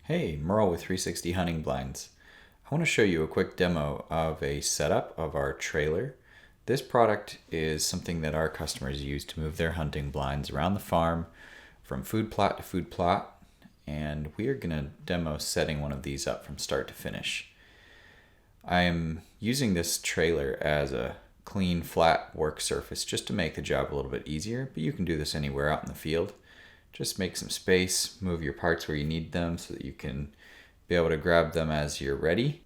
Hey, Merle with 360 Hunting Blinds. I want to show you a quick demo of a setup of our trailer. This product is something that our customers use to move their hunting blinds around the farm from food plot to food plot, and we are going to demo setting one of these up from start to finish. I am using this trailer as a clean, flat work surface just to make the job a little bit easier, but you can do this anywhere out in the field. Just make some space, move your parts where you need them so that you can be able to grab them as you're ready.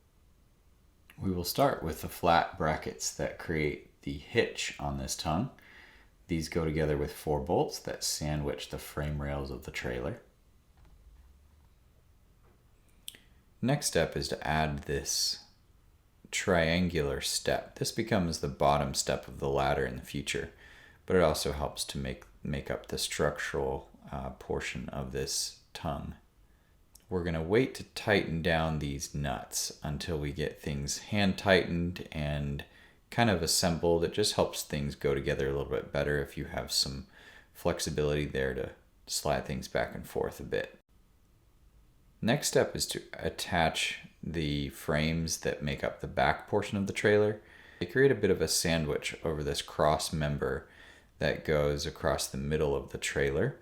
We will start with the flat brackets that create the hitch on this tongue. These go together with 4 bolts that sandwich the frame rails of the trailer. Next step is to add this triangular step. This becomes the bottom step of the ladder in the future, but it also helps to make up the structural portion of this tongue. We're going to wait to tighten down these nuts until we get things hand tightened and kind of assembled. It just helps things go together a little bit better if you have some flexibility there to slide things back and forth a bit. Next step is to attach the frames that make up the back portion of the trailer. They create a bit of a sandwich over this cross member that goes across the middle of the trailer.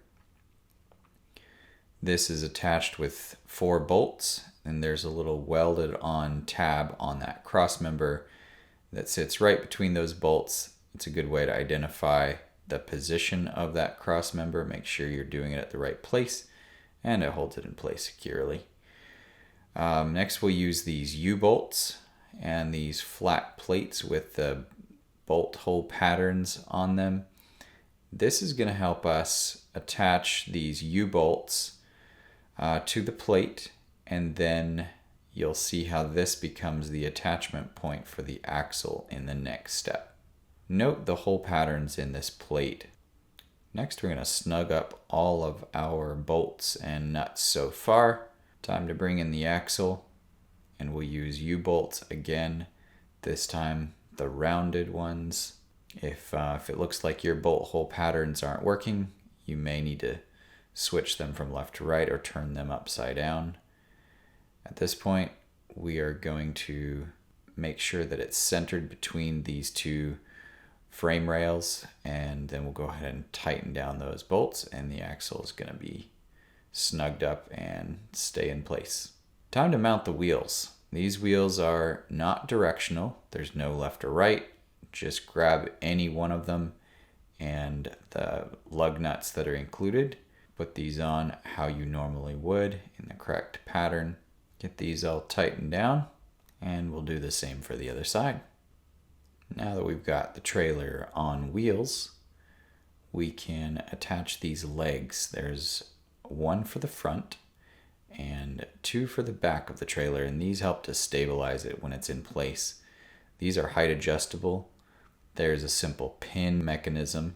This is attached with 4 bolts, and there's a little welded on tab on that cross member that sits right between those bolts. It's a good way to identify the position of that cross member, make sure you're doing it at the right place, and it holds it in place securely. Next we'll use these U-bolts and these flat plates with the bolt hole patterns on them. This is going to help us attach these U-bolts to the plate, and then you'll see how this becomes the attachment point for the axle in the next step. Note the hole patterns in this plate. Next we're going to snug up all of our bolts and nuts so far. Time to bring in the axle, and we'll use U-bolts again, this time the rounded ones. If it looks like your bolt hole patterns aren't working, you may need to switch them from left to right or turn them upside down. At this point, we are going to make sure that it's centered between these 2 frame rails, and then we'll go ahead and tighten down those bolts, and the axle is going to be snugged up and stay in place. Time to mount the wheels. These wheels are not directional. There's no left or right. Just grab any one of them and the lug nuts that are included. Put these on how you normally would in the correct pattern. Get these all tightened down, and we'll do the same for the other side. Now that we've got the trailer on wheels, we can attach these legs. There's 1 for the front and 2 for the back of the trailer, and these help to stabilize it when it's in place. These are height adjustable. There's a simple pin mechanism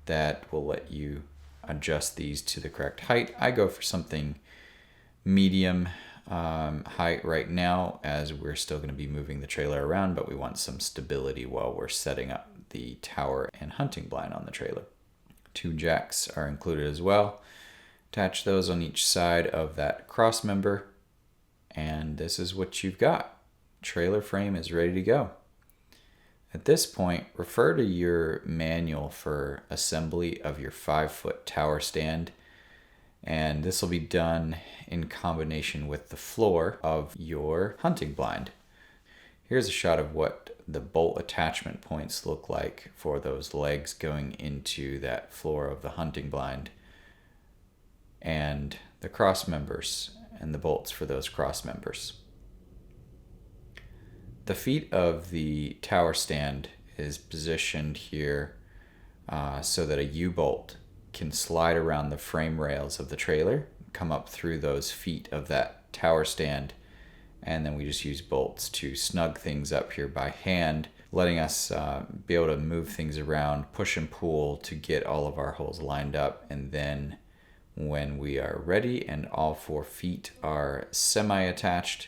that will let you adjust these to the correct height. I go for something medium height right now, as we're still going to be moving the trailer around, but we want some stability while we're setting up the tower and hunting blind on the trailer. 2 jacks are included as well. Attach those on each side of that cross member, and this is what you've got. Trailer frame is ready to go. At this point, refer to your manual for assembly of your 5-foot tower stand, and this will be done in combination with the floor of your hunting blind. Here's a shot of what the bolt attachment points look like for those legs going into that floor of the hunting blind, and the cross members and the bolts for those cross members. The feet of the tower stand is positioned here so that a U-bolt can slide around the frame rails of the trailer, come up through those feet of that tower stand, and then we just use bolts to snug things up here by hand, letting us be able to move things around, push and pull to get all of our holes lined up, and then when we are ready and all 4 feet are semi-attached,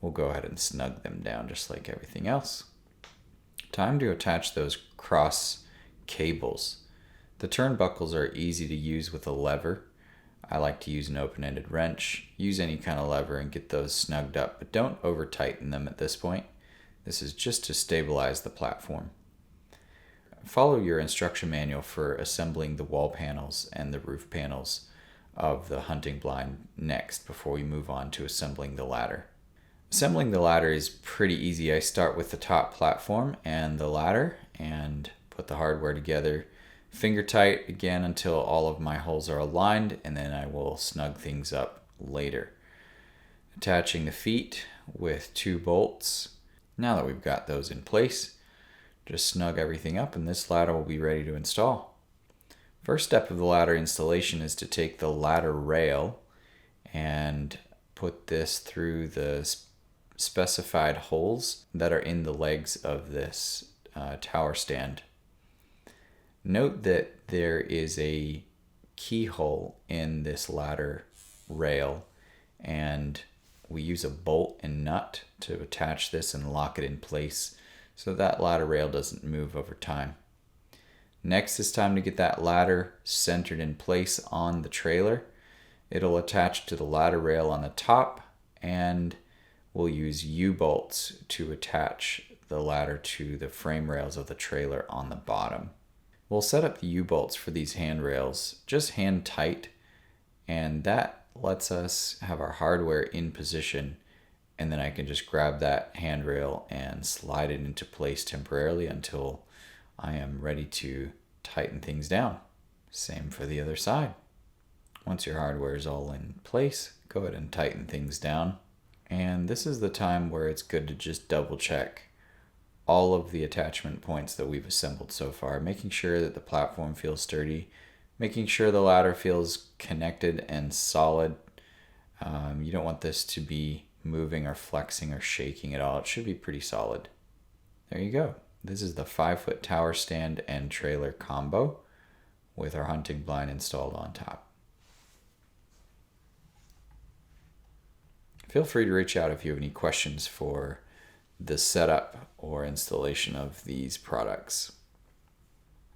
we'll go ahead and snug them down just like everything else. Time to attach those cross cables. The turnbuckles are easy to use with a lever. I like to use an open-ended wrench. Use any kind of lever and get those snugged up, but don't over tighten them at this point. This is just to stabilize the platform. Follow your instruction manual for assembling the wall panels and the roof panels of the hunting blind next before we move on to assembling the ladder. Assembling the ladder is pretty easy. I start with the top platform and the ladder and put the hardware together finger tight again until all of my holes are aligned, and then I will snug things up later. Attaching the feet with 2 bolts. Now that we've got those in place, just snug everything up and this ladder will be ready to install. First step of the ladder installation is to take the ladder rail and put this through the specified holes that are in the legs of this tower stand. Note that there is a keyhole in this ladder rail, and we use a bolt and nut to attach this and lock it in place so that ladder rail doesn't move over time. Next, it's time to get that ladder centered in place on the trailer. It'll attach to the ladder rail on the top, and we'll use U-bolts to attach the ladder to the frame rails of the trailer on the bottom. We'll set up the U-bolts for these handrails just hand tight, and that lets us have our hardware in position, and then I can just grab that handrail and slide it into place temporarily until I am ready to tighten things down. Same for the other side. Once your hardware is all in place, go ahead and tighten things down. And this is the time where it's good to just double check all of the attachment points that we've assembled so far, making sure that the platform feels sturdy, making sure the ladder feels connected and solid. You don't want this to be moving or flexing or shaking at all. It should be pretty solid. There you go. This is the 5-foot tower stand and trailer combo with our hunting blind installed on top. Feel free to reach out if you have any questions for the setup or installation of these products.